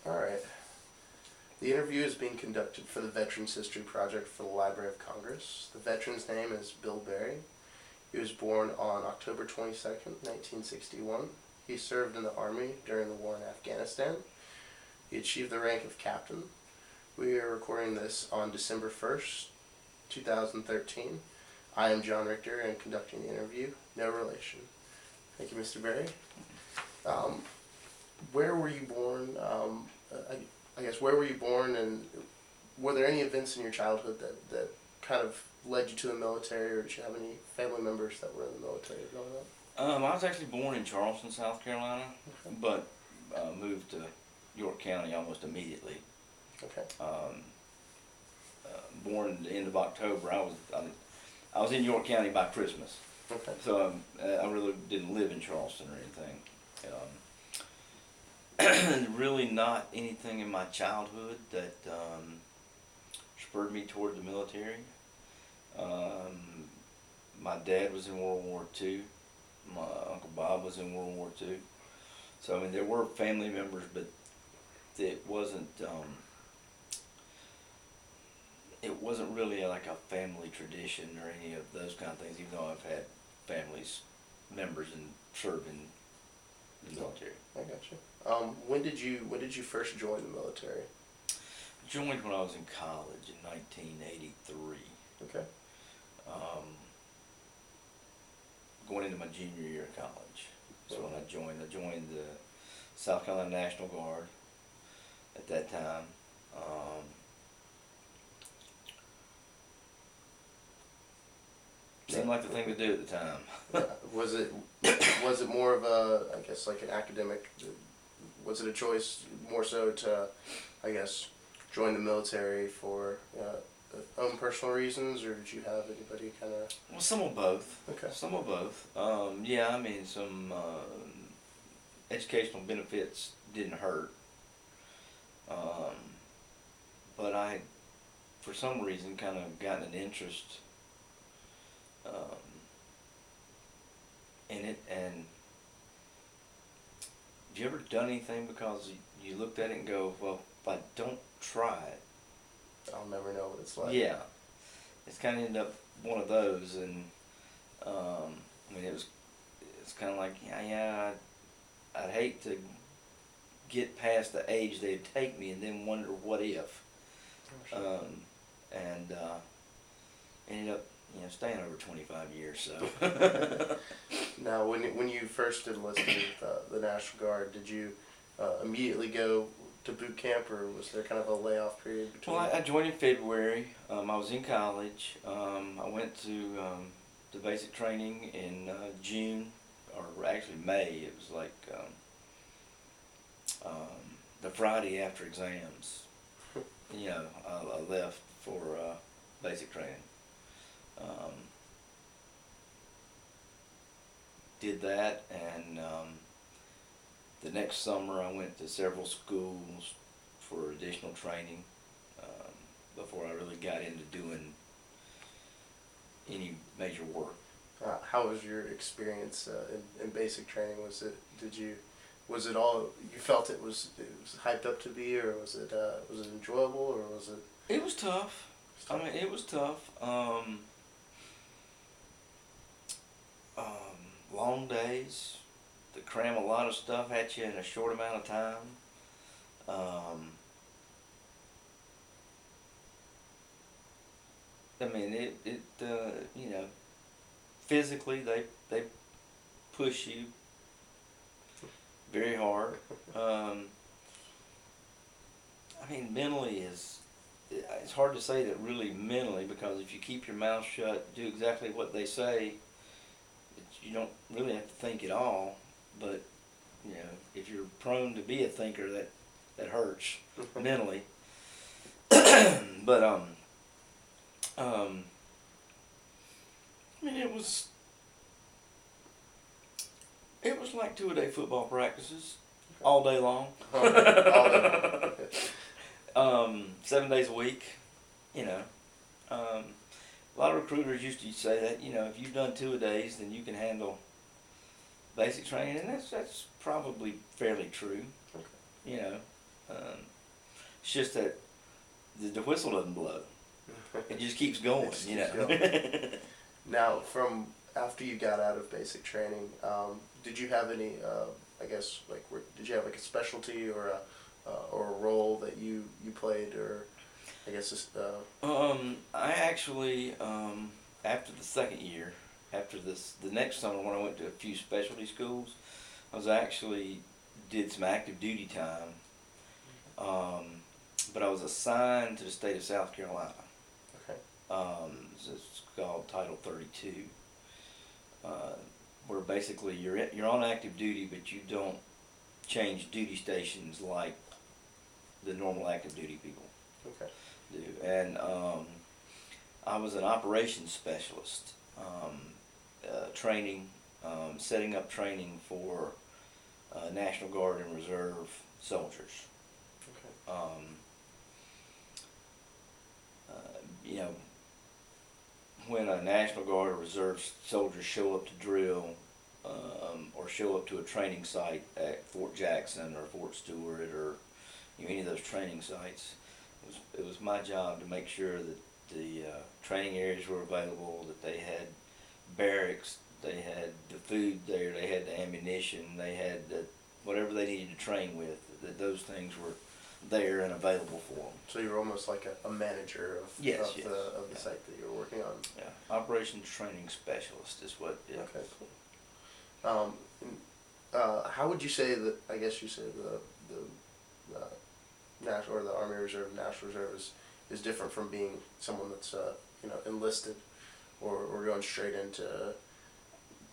All right. The interview is being conducted for the Veterans History Project for the Library of Congress. The veteran's name is Bill Berry. He was born on October 22nd, 1961. He served in the Army during the war in Afghanistan. He achieved the rank of captain. We are recording this on December 1st, 2013. I am John Richter and conducting the interview. No relation. Thank you, Mr. Berry. Where were you born? I guess where were you born, and were there any events in your childhood that kind of led you to the military, or did you have any family members that were in the military growing up? I was actually born in Charleston, South Carolina, but moved to York County almost immediately. Okay. Born at the end of October. I was in York County by Christmas. Okay. So I really didn't live in Charleston or anything. Really not anything in my childhood that spurred me toward the military. My dad was in World War II. My Uncle Bob was in World War II. So I mean, there were family members, but it wasn't really like a family tradition or any of those kind of things, even though I've had families, members, and served in the military. I got you. When did you first join the military? Joined when I was in college in 1983. Okay. Going into my junior year of college. So when I joined the South Carolina National Guard at that time. Seemed like the thing to do at the time. Was it more of a, I guess, like an academic? Was it a choice more so to, I guess, join the military for own personal reasons, or did you have anybody kind of? Well, some of both. Okay. Some of both. Yeah, I mean, some educational benefits didn't hurt. But I, for some reason, kind of gotten an interest in it. And have you ever done anything because you looked at it and go, well, if I don't try it, I'll never know what it's like. yeah, it's kind of ended up one of those. And I mean, it's kind of like, I'd hate to get past the age they'd take me and then wonder what if. Oh, sure. And ended up, staying over 25 years. So. Now, when you first enlisted with the National Guard, did you immediately go to boot camp, or was there kind of a layoff period between? Well, I joined in February. I was in college. I went to the basic training in June, or actually May. It was like the Friday after exams. I left for basic training. Did that, and the next summer I went to several schools for additional training before I really got into doing any major work. How was your experience in basic training? Was it all you felt it was hyped up to be, or was it enjoyable, or was it? It was tough. I mean, it was tough. Long days, to cram a lot of stuff at you in a short amount of time. I mean, physically they push you very hard. I mean, mentally it's hard to say that really mentally, because if you keep your mouth shut, do exactly what they say, you don't really have to think at all. But if you're prone to be a thinker, that hurts mentally. But I mean, it was like 2-a-day football practices all day long. All day long. 7 days a week. A lot of recruiters used to say that, if you've done 2-a-days, then you can handle basic training, and that's probably fairly true. Okay. You know, it's just that the whistle doesn't blow. It just keeps going. It just You keeps know. going. Now, from after you got out of basic training, did you have any? I guess did you have like a specialty or a role that you played, or I guess just, I actually after the second year, after the next summer when I went to a few specialty schools, I was actually did some active duty time. But I was assigned to the state of South Carolina. Okay. It's called Title 32, where basically you're on active duty, but you don't change duty stations like the normal active duty people Okay. do. And I was an operations specialist, training, setting up training for National Guard and Reserve soldiers. Okay. You know, when a National Guard or Reserve soldiers show up to drill, or show up to a training site at Fort Jackson or Fort Stewart or any of those training sites, it was my job to make sure that the training areas were available, that they had barracks, they had the food there, they had the ammunition, they had whatever they needed to train with, that those things were there and available for them. So you were almost like a manager of Yes, of yes. the site that you were working on. Yeah, operations training specialist is what. Yeah. Okay, cool. How would you say that? I guess you say the national or the Army Reserve, National Reserve is different from being someone that's enlisted or going straight into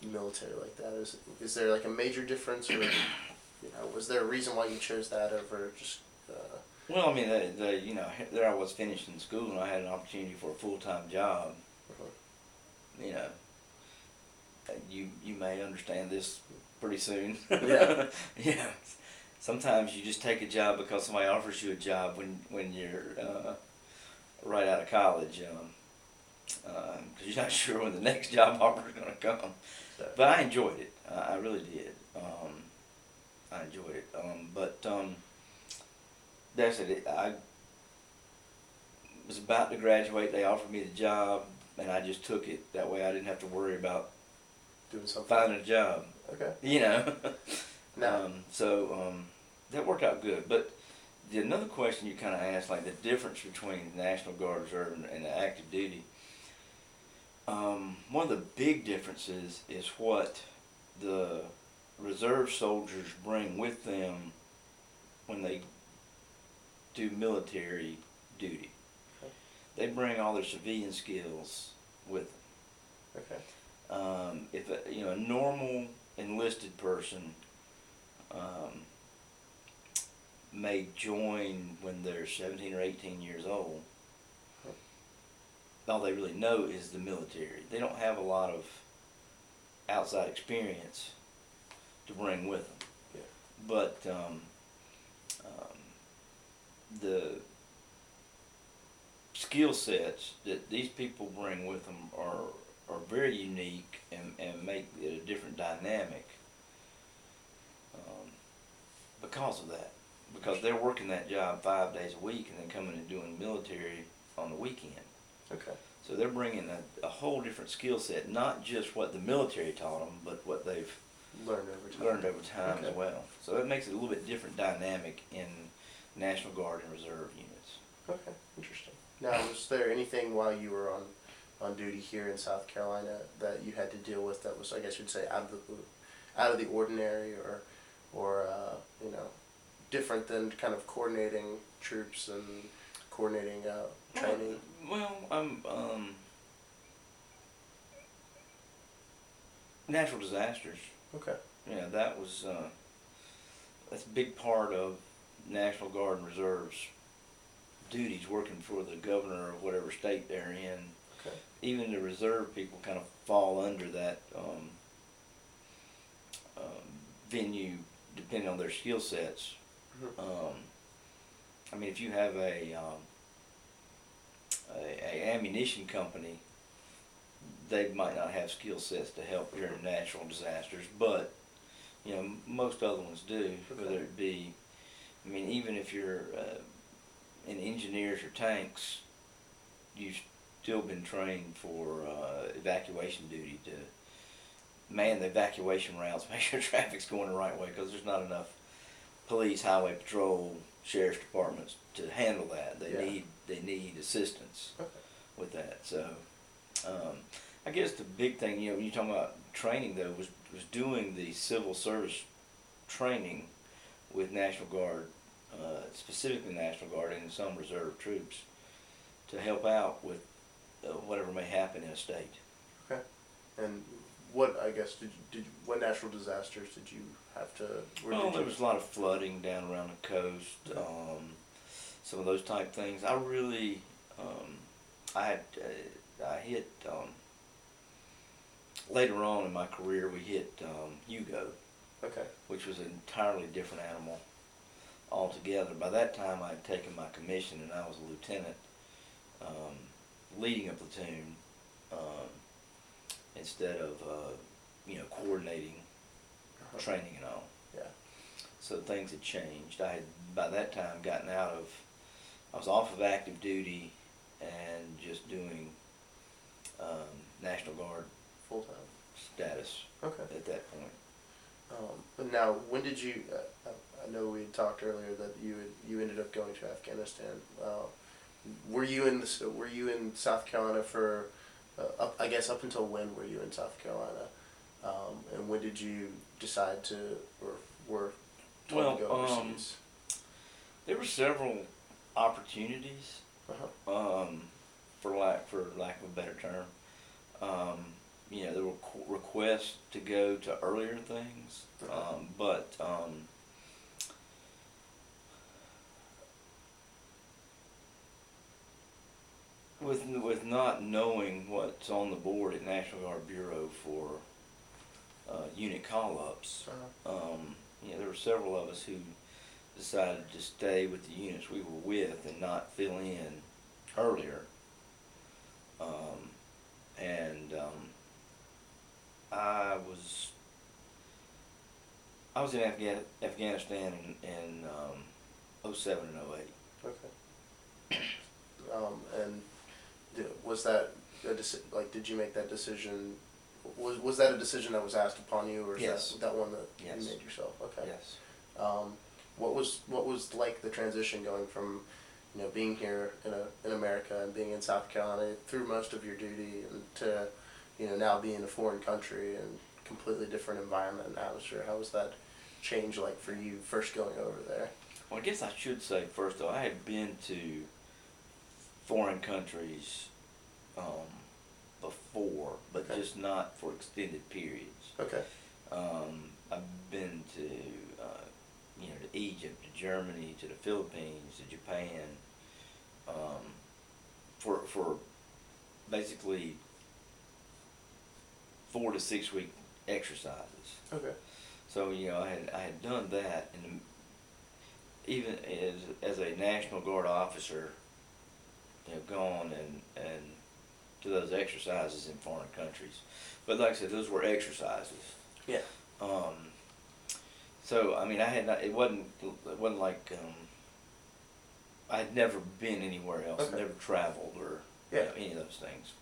military like that. Is there like a major difference, or was there a reason why you chose that over just? Well, I mean, there I was finishing school, and I had an opportunity for a full-time job. You know, you may understand this pretty soon. Yeah. Yeah. Sometimes you just take a job because somebody offers you a job when you're right out of college, because you're not sure when the next job offer is going to come. But I enjoyed it. I really did. I enjoyed it. But that's it. I was about to graduate. They offered me the job, and I just took it. That way I didn't have to worry about Doing something. finding a job. Okay. You know. Now. That worked out good. But another question you kind of asked, like the difference between the National Guard Reserve and the active duty. One of the big differences is what the reserve soldiers bring with them when they do military duty. Okay. They bring all their civilian skills with them. Okay. If a normal enlisted person may join when they're 17 or 18 years old, all they really know is the military. They don't have a lot of outside experience to bring with them. Yeah. But the skill sets that these people bring with them are very unique and make it a different dynamic because of that. Because they're working that job 5 days a week and then coming and doing military on the weekend. Okay. So they're bringing a whole different skill set, not just what the military taught them, but what they've Learned over time. as well. So it makes it a little bit different dynamic in National Guard and Reserve units. Okay, interesting. Now, was there anything while you were on duty here in South Carolina that you had to deal with that was, I guess you'd say, out of the ordinary, or different than kind of coordinating troops and coordinating training? Well, natural disasters. Okay. Yeah, that's a big part of National Guard and Reserve's duties, working for the governor of whatever state they're in. Okay. Even the reserve people kind of fall under that venue, depending on their skill sets. Mm-hmm. I mean, if you have a ammunition company, they might not have skill sets to help during natural disasters, but You know, most other ones do, Okay. whether it be, I mean, even if you're in engineers or tanks, you've still been trained for evacuation duty to man the evacuation routes, make sure traffic's going the right way, because there's not enough police, highway patrol, sheriff's departments to handle that. They need assistance Okay. with that. So I guess the big thing, you know, when you're talking about training though, was doing the civil service training with National Guard, specifically National Guard and some reserve troops, to help out with whatever may happen in a state. Okay. And what, I guess, what natural disasters did you have to? Well, there was a lot of flooding down around the coast, some of those type things. I really, I hit, later on in my career, we hit Hugo, Okay. which was an entirely different animal altogether. By that time, I had taken my commission and I was a lieutenant, leading a platoon, instead of, you know, coordinating training and all. Yeah. So things had changed. I had, by that time, gotten out of, I was off of active duty and just doing National Guard Full time. status Okay. at that point. But now, when did you? I know we had talked earlier that you ended up going to Afghanistan. Were you in South Carolina for? I guess up until when were you in South Carolina? And when did you decide to, or were told to go overseas? There were several opportunities, for lack of a better term. You know, there were requests to go to earlier things, but with not knowing what's on the board at National Guard Bureau for unit call-ups, you know, there were several of us who decided to stay with the units we were with and not fill in earlier. I was in Afghanistan in 07 and 08. Okay. And was that did you make that decision? Was that a decision that was asked upon you, or is Yes. that one that Yes. you made yourself? Okay. Yes. What was like the transition going from, you know, being here in America and being in South Carolina through most of your duty, and to, you know, now being in a foreign country and completely different environment and atmosphere? How was that change like for you first going over there? Well, I guess I should say first though, I had been to foreign countries before, but Okay. just not for extended periods. Okay. I've been to, you know, to Egypt, to Germany, to the Philippines, to Japan, for basically 4 to 6 week exercises. Okay. So, you know, I had done that, and even as a National Guard officer, you know, gone and to those exercises in foreign countries. But like I said, those were exercises. Yeah. So I mean, I had not. It wasn't like I had never been anywhere else. Okay. Never traveled or you know, any of those things.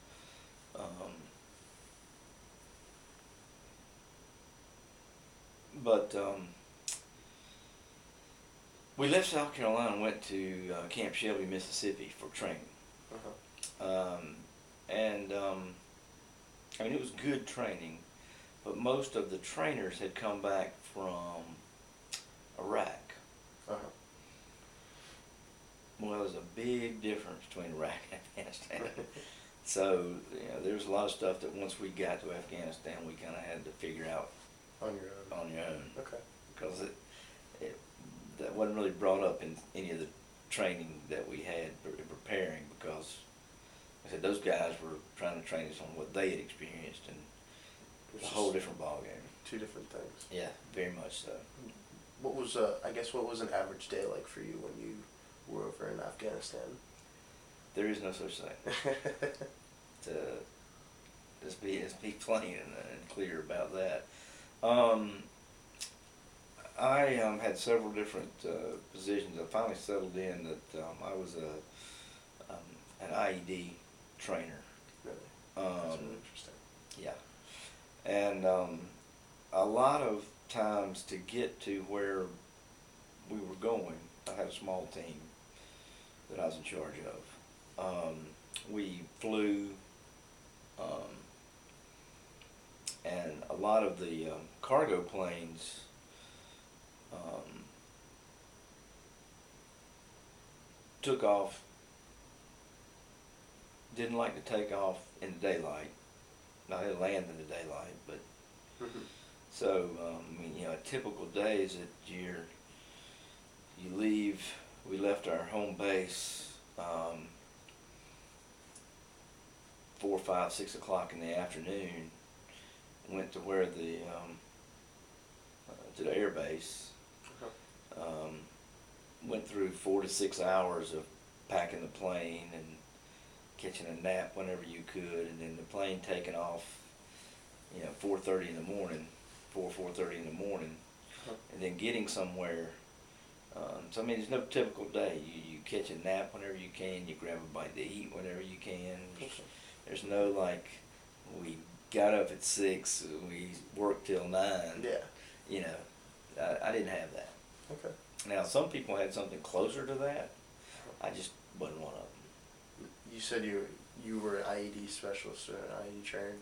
But we left South Carolina and went to Camp Shelby, Mississippi for training. And I mean, it was good training, but most of the trainers had come back from Iraq. Well, there's a big difference between Iraq and Afghanistan. So, you know, there was a lot of stuff that once we got to Afghanistan, we kind of had to figure out On your own. on your own. Okay. Because that wasn't really brought up in any of the training that we had in preparing, because I said those guys were trying to train us on what they had experienced, and it was a whole different ballgame. Two different things. Yeah, very much so. What was what was an average day like for you when you were over in Afghanistan? There is no such thing. Let's be plain and clear about that. I had several different positions. I finally settled in that I was an IED trainer. Really? That's really interesting. Yeah. And a lot of times to get to where we were going, I had a small team that I was in charge of. We flew, and a lot of the cargo planes took off, didn't like to take off in the daylight. Now they land in the daylight, but Mm-hmm. so I mean, a typical day is that you leave. We left our home base 4, 5, 6 o'clock in the afternoon. Went to where to the air base. Uh-huh. Went through 4 to 6 hours of packing the plane and catching a nap whenever you could, and then the plane taking off, 4:30 in the morning, 4:30 in the morning, Uh-huh. and then getting somewhere. So I mean, there's no typical day. You catch a nap whenever you can. You grab a bite to eat whenever you can. There's no like, we got up at 6, we worked till 9. Yeah. I didn't have that. Okay. Now some people had something closer to that. I just wasn't one of them. You said you were an IED specialist or an IED trainer.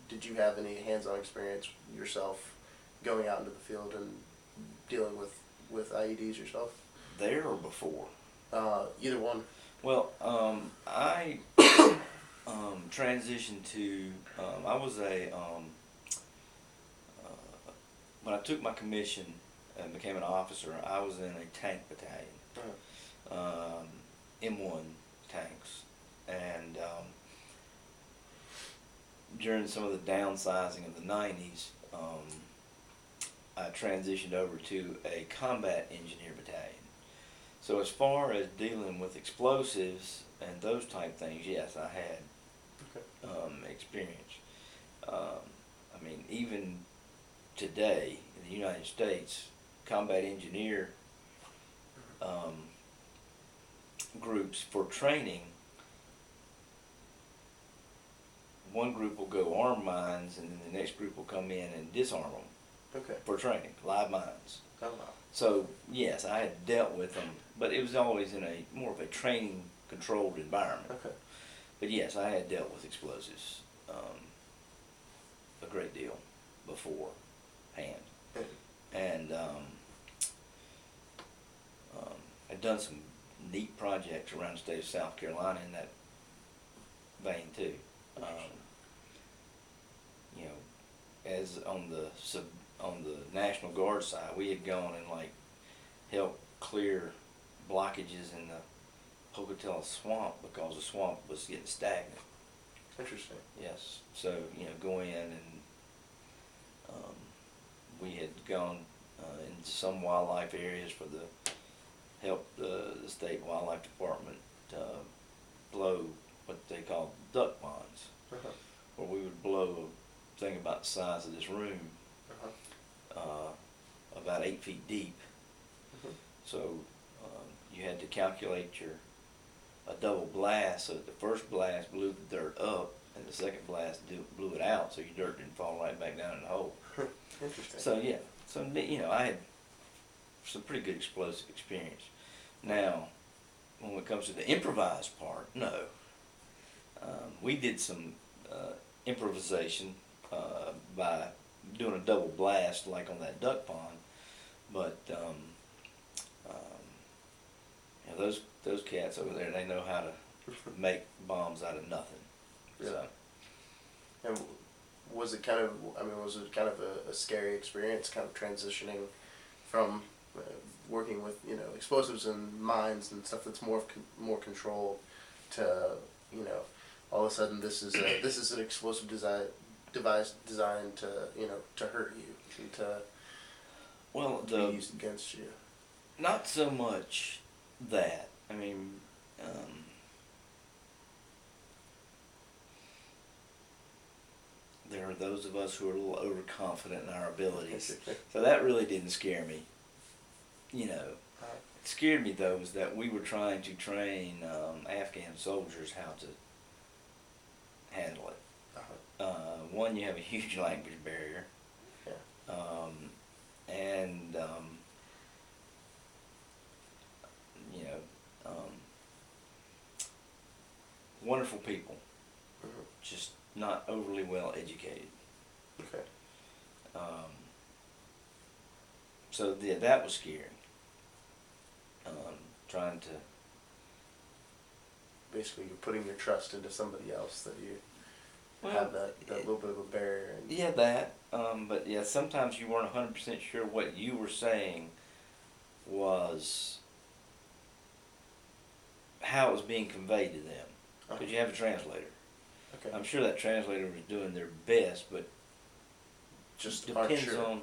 Did you have any hands-on experience yourself going out into the field and dealing with IEDs yourself? There or before? Either one. Well, I transitioned to, I was when I took my commission and became an officer, I was in a tank battalion, Uh-huh. M1 tanks, and during some of the downsizing of the 90s, I transitioned over to a combat engineer battalion. So as far as dealing with explosives and those type things, yes, I had experience. I mean, even today in the United States, combat engineer groups for training, one group will go arm mines, and then the next group will come in and disarm them for training, live mines. Oh, wow. So yes, I had dealt with them, but it was always in a more of a training controlled environment. Okay. But yes, I had dealt with explosives a great deal beforehand, and I'd done some neat projects around the state of South Carolina in that vein too. As on the National Guard side, we had gone and like helped clear blockages in the Pocatello swamp because the swamp was getting stagnant. Interesting. Yes. So go in and we had gone into some wildlife areas for help the state wildlife department blow what they call duck ponds, Uh-huh. where we would blow a thing about the size of this room, about 8 feet deep. Uh-huh. So you had to calculate a double blast, so that the first blast blew the dirt up and the second blast blew it out, so your dirt didn't fall right back down in the hole. Interesting. So yeah, I had some pretty good explosive experience. Now, when it comes to the improvised part, no. We did some improvisation by doing a double blast like on that duck pond, but those cats over there, they know how to make bombs out of nothing. Yeah. So. And was it kind of a scary experience, kind of transitioning from working with explosives and mines and stuff that's more controlled to all of a sudden this is an explosive device designed to hurt you and to be used against you? Not so much that. I mean, there are those of us who are a little overconfident in our abilities. So that really didn't scare me. you know, it scared me though was that we were trying to train Afghan soldiers how to handle it. One, you have a huge language barrier, Yeah. and you know, wonderful people, just not overly well educated. Okay. So yeah, that was scary. Trying to Basically, you're putting your trust into somebody else that you well, have that little bit of a barrier. And yeah, that. But yeah, sometimes you weren't 100% sure what you were saying was how it was being conveyed to them, because you have a translator. Okay. I'm sure that translator was doing their best, but Just depends sure. on.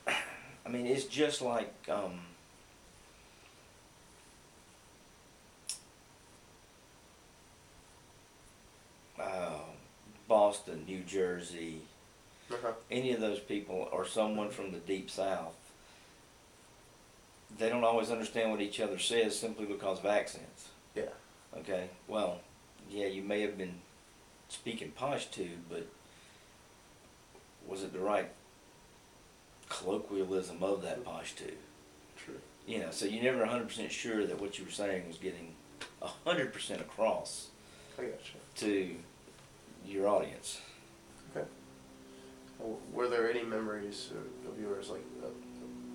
I mean, it's just like Boston, New Jersey, any of those people, or someone from the deep south. They don't always understand what each other says simply because of accents. Yeah. Okay. Well, yeah, you may have been speaking Pashto, but was it the right colloquialism of that Pashto? True. You know, so you're never 100% sure that what you were saying was getting 100% across I gotcha. to your audience. Okay. Were there any memories of yours, like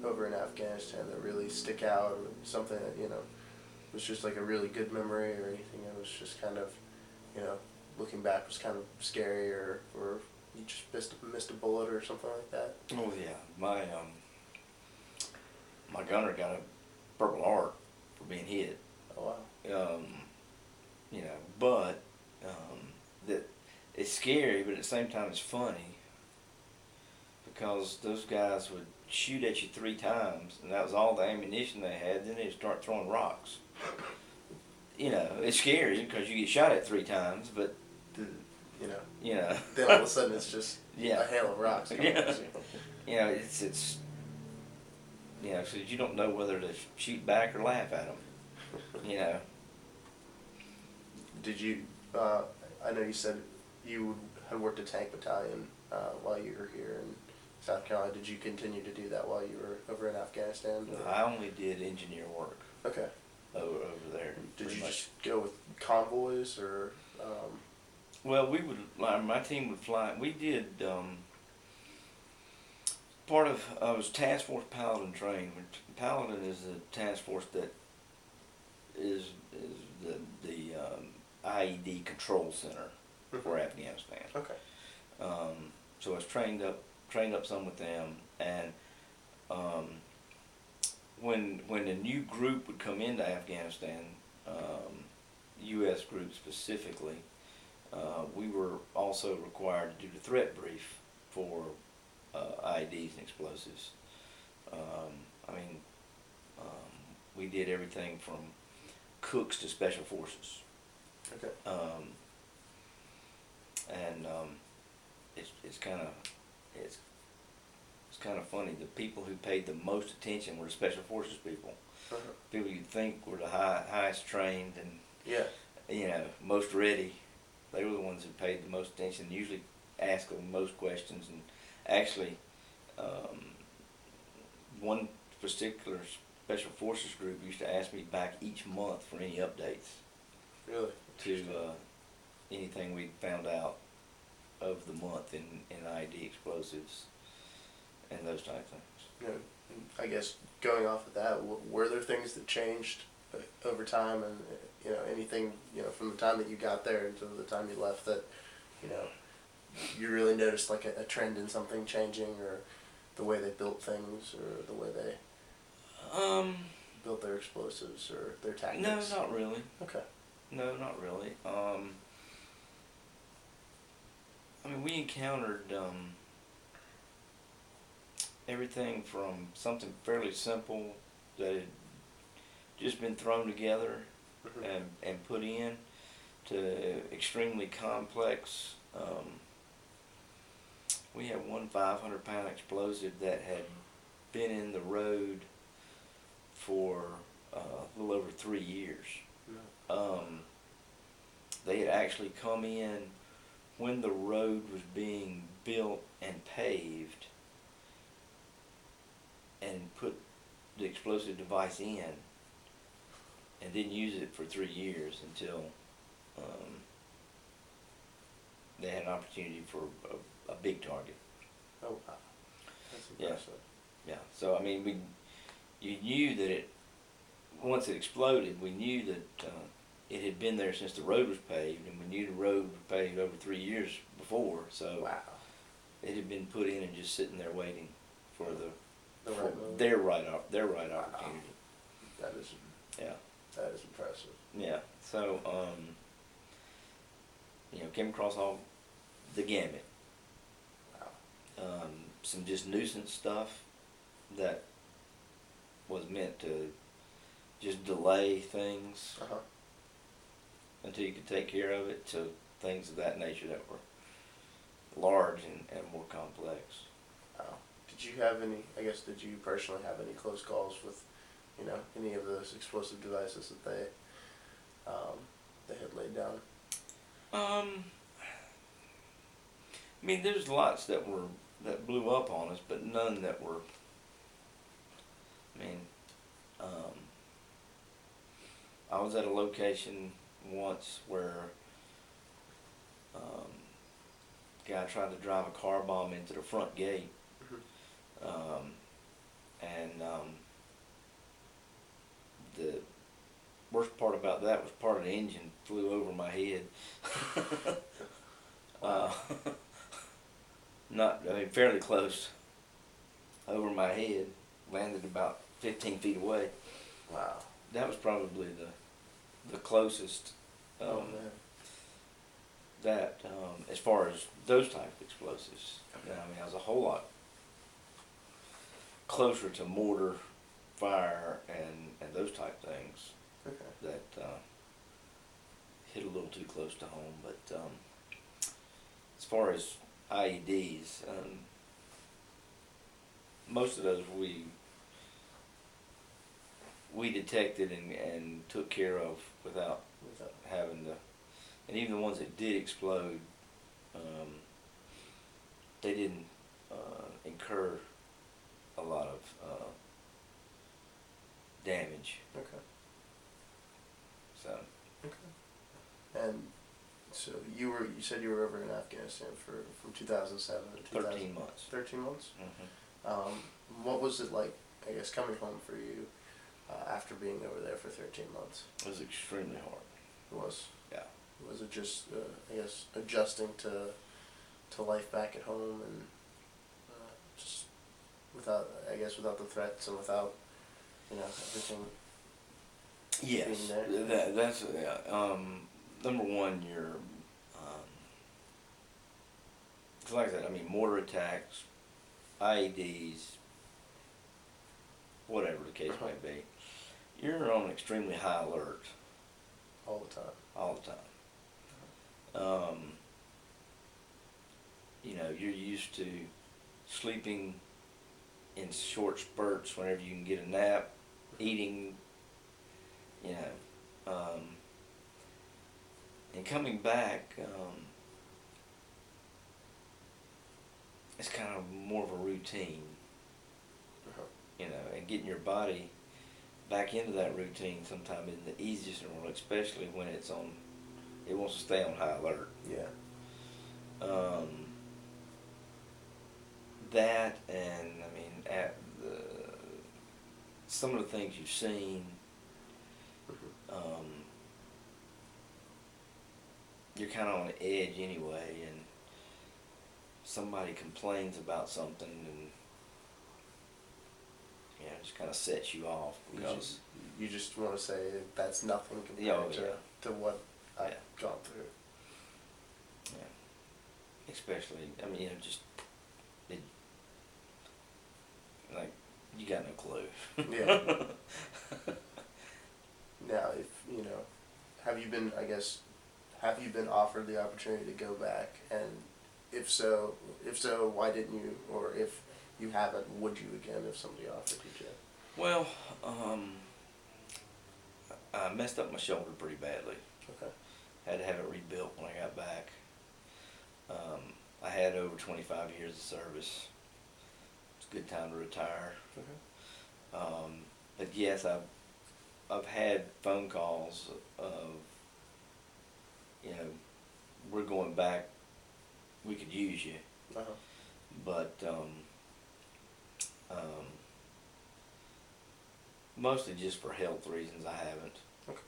over in Afghanistan, that really stick out, or something that was just like a really good memory, or anything that was just kind of, looking back was kind of scary, or you just missed a bullet or something like that? Oh yeah, my gunner got a Purple Heart for being hit. Oh wow. You know, but that it's scary, but at the same time it's funny because those guys would shoot at you 3 times, and that was all the ammunition they had. Then they'd start throwing rocks. You know, it's scary because you get shot at 3 times, but you know. Then all of a sudden it's just Yeah. a hail of rocks coming at you. You know, it's so you don't know whether to shoot back or laugh at them. You know. Did you? I know you said you had worked a tank battalion while you were here in South Carolina. Did you continue to do that while you were over in Afghanistan? I only did engineer work. Okay. Over there. Did you just go with convoys, or? Well, we would. My team would fly. We did. Part of I was task force paladin trained. Paladin is a task force that is the IED control center for Afghanistan. Okay. So I was trained up some with them, and when a new group would come into Afghanistan, U.S. group specifically, we were also required to do the threat brief for IEDs and explosives. We did everything from cooks to special forces. Okay. It's kind of funny. The people who paid the most attention were the special forces people. People you'd think were the highest trained and most ready. They were the ones who paid the most attention. Usually asked the most questions, and actually, one particular special forces group used to ask me back each month for any updates. Really? To anything we found out of the month in IED explosives and those type of things. I guess going off of that, were there things that changed over time, and anything from the time that you got there until the time you left that you really noticed like a trend in something changing, or the way they built things, or the way they built their explosives or their tactics? No, not really. Okay. No, not really. We encountered everything from something fairly simple that had just been thrown together and put in, to extremely complex. We had one 500-pound explosive that had been in the road for a little over 3 years. No. They had actually come in when the road was being built and paved and put the explosive device in and didn't use it for 3 years until they had an opportunity for a big target. Oh wow, that's impressive. Yeah. So I mean, you knew that once it exploded, we knew that it had been there since the road was paved, and we knew the road was paved over 3 years before. So Wow. it had been put in and just sitting there waiting for Their right opportunity. That is Yeah. that is impressive. Yeah. So came across all the gamut. Wow. Some just nuisance stuff that was meant to just delay things Uh huh. until you could take care of it, to things of that nature that were large and more complex. Wow. Did you have any? I guess did you personally have any close calls with, any of those explosive devices that they had laid down? I mean, there's lots that blew up on us, but none that were. I mean, I was at a location once where a guy tried to drive a car bomb into the front gate, Mm-hmm. and the worst part about that was part of the engine flew over my head. uh, fairly close over my head, landed about 15 feet away. Wow. That was probably the closest Oh man. that as far as those type of explosives. I mean, I was a whole lot closer to mortar fire and those type things Okay. that hit a little too close to home. But as far as IEDs, most of those we detected and took care of without having to, and even the ones that did explode, they didn't incur a lot of damage. Okay. So. Okay. And so you said you were over in Afghanistan from 2007 to 13 months. 13 months. Mm-hmm. What was it like? I guess coming home for you after being over there for 13 months. It was extremely hard. It was. Yeah. Was it just I guess adjusting to life back at home and just without the threats and without everything. Yes, being there? that's number one. You're 'cause like I said, I mean, mortar attacks, IEDs, whatever the case may be. You're on extremely high alert All the time. all the time. You're used to sleeping in short spurts whenever you can get a nap, eating, and coming back, it's kind of more of a routine, and getting your body back into that routine sometimes isn't the easiest in the world, especially when it wants to stay on high alert. Yeah. That, and I mean, some of the things you've seen, you're kind of on the edge anyway, and somebody complains about something, and it just kind of sets you off because You just want to say that's nothing compared Yeah. to what I've Yeah. gone through. especially, I mean, like, you got no clue. Yeah. Now, have you been offered the opportunity to go back? And if so, why didn't you? Or if you haven't, would you again if somebody offered you to? Well, I messed up my shoulder pretty badly. Okay. Had to have it rebuilt when I got back. Um, I had over 25 years of service. It's a good time to retire. Okay. But yes, I've had phone calls of, you know, we're going back. We could use you, Uh-huh. but mostly just for health reasons. I haven't. Okay.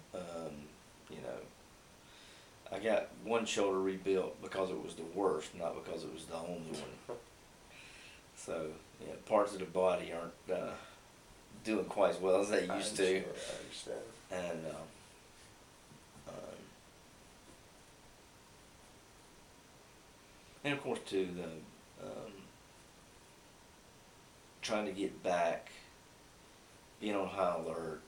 You know, I got one shoulder rebuilt because it was the worst, not because it was the only one. So, yeah, parts of the body aren't doing quite as well as they used to. I understand. And and of course too, the trying to get back, being on high alert,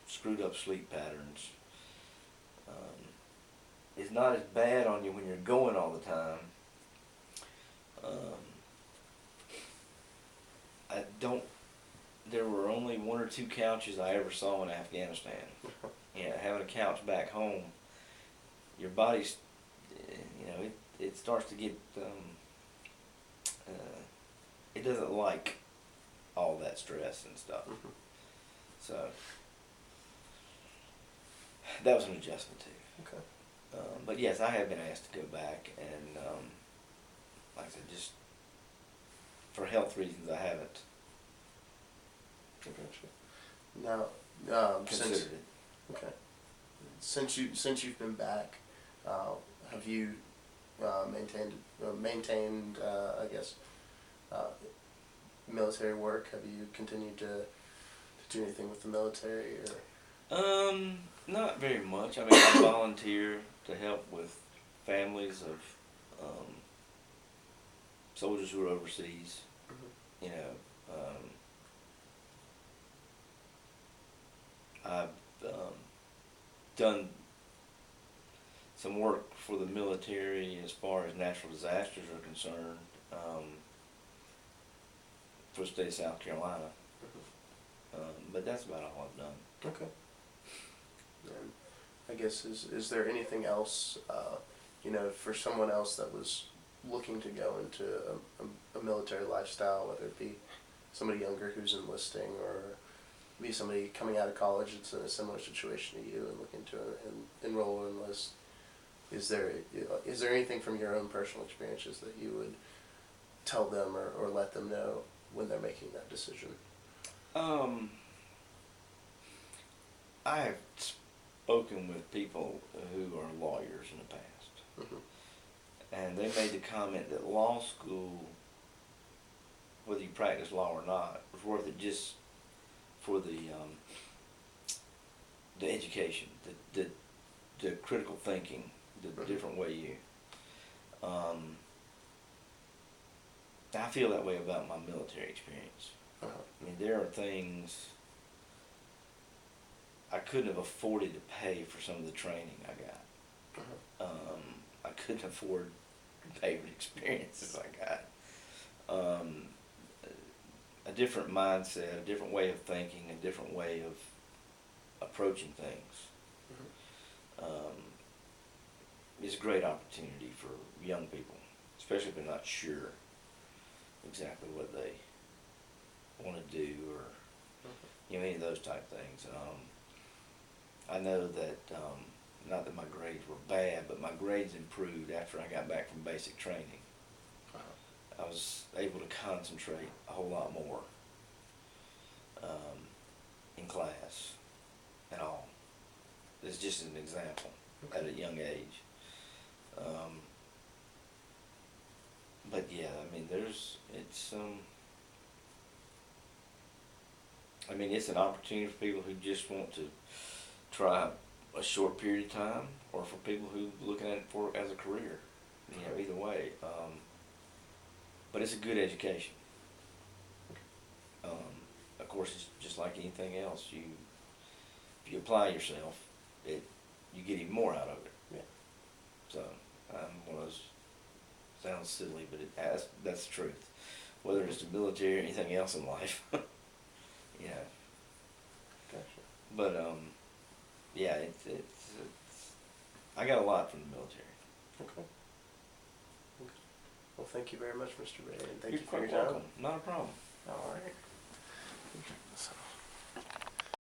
screwed up sleep patterns. Is not as bad on you when you're going all the time. I don't. There were only one or two couches I ever saw in Afghanistan. Yeah, having a couch back home, your body's, you know, it starts to get, it doesn't like all that stress and stuff. Mhm. So that was an adjustment too. Okay. But yes, I have been asked to go back, and like I said, just for health reasons, I haven't I gotcha. Now, considered since it. okay, since you've been back, have you maintained I guess uh, military work? Have you continued to do anything with the military or? Not very much. I mean, I volunteer to help with families of soldiers who are overseas. Mhm. You know, I've done some work for the military as far as natural disasters are concerned, for the state of South Carolina. But that's about all I've done. Okay. And I guess is there anything else, for someone else that was looking to go into a military lifestyle, whether it be somebody younger who's enlisting or be somebody coming out of college that's in a similar situation to you and looking to enroll or enlist? Is there anything from your own personal experiences that you would tell them or let them know when they're making that decision? I have spoken with people who are lawyers in the past, Mm-hmm. and they made the comment that law school, whether you practice law or not, was worth it just for the education, the critical thinking, the Mhm. different way you. I feel that way about my military experience. Uh-huh. I mean, there are things I couldn't have afforded to pay for some of the training I got. Uh-huh. I couldn't afford to pay for the experiences I got. A different mindset, a different way of thinking, a different way of approaching things. Mhm. Is a great opportunity for young people, especially if they're not sure exactly what they want to do or any of those type things. I know that not that my grades were bad, but my grades improved after I got back from basic training. Uh-huh. I was able to concentrate a whole lot more in class at all. It's just an example at a young age. But yeah, I mean, it's an opportunity for people who just want to try a short period of time, or for people who looking at it for as a career. Either way. But it's a good education. Of course, it's just like anything else. If you apply yourself, you get even more out of it. Yeah. So one of those, sounds silly, but that's the truth. Whether it's the military or anything else in life, you know. Gotcha. But yeah, it's I got a lot from the military. Okay. Well, thank you very much, Mr. Ray, and thank You're you for your quite time. welcome. Not a problem. All right. So.